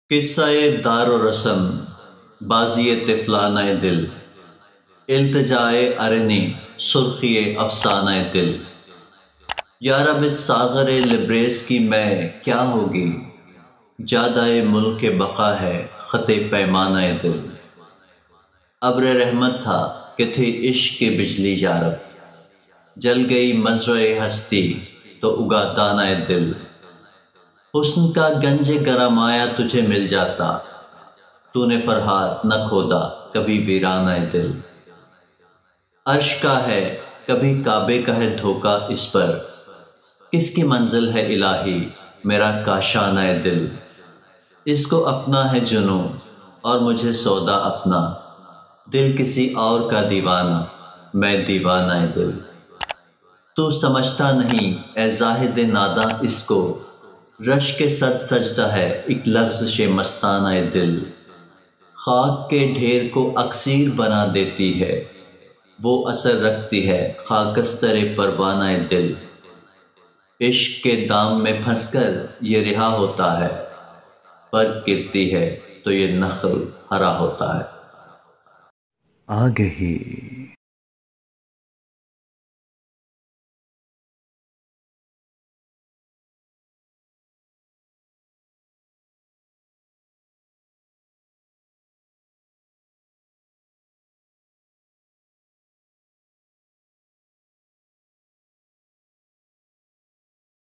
قصہ دار و رسم بازی طفلانہ دل، التجائے ارنی سرخی افسانہ دل۔ یا رب اس ساغر لبریز کی میں کیا ہوگی، جادہ ملک بقا ہے خط پیمانہ دل۔ ابر رحمت تھا کہ تھی عشق کی بجلی یا رب، جل گئی مزرع ہستی تو اگا دانہ دل۔ حسن کا گنج گرمایا تجھے مل جاتا، تو نے فرحات نہ کھودا کبھی ویرانہ دل۔ عرش کا ہے کبھی کعبے کا ہے دھوکا اس پر، کس کی منزل ہے الہی میرا کاشانہ دل۔ اس کو اپنا ہے جنوں اور مجھے سودا اپنا، دل کسی اور کا دیوانہ میں دیوانہ دل۔ تو سمجھتا نہیں اے زاہد ناداں اس کو، رشک صد سجدہ ہے ایک لغزش مستانہ دل۔ خاک کے ڈھیر کو اکسیر بنا دیتی ہے، وہ اثر رکھتی ہے خاکستر پروانہ دل۔ عشق کے دام میں پھنس کر یہ رہا ہوتا ہے، پر گرتی ہے تو یہ نخل ہرا ہوتا ہے۔ آگہی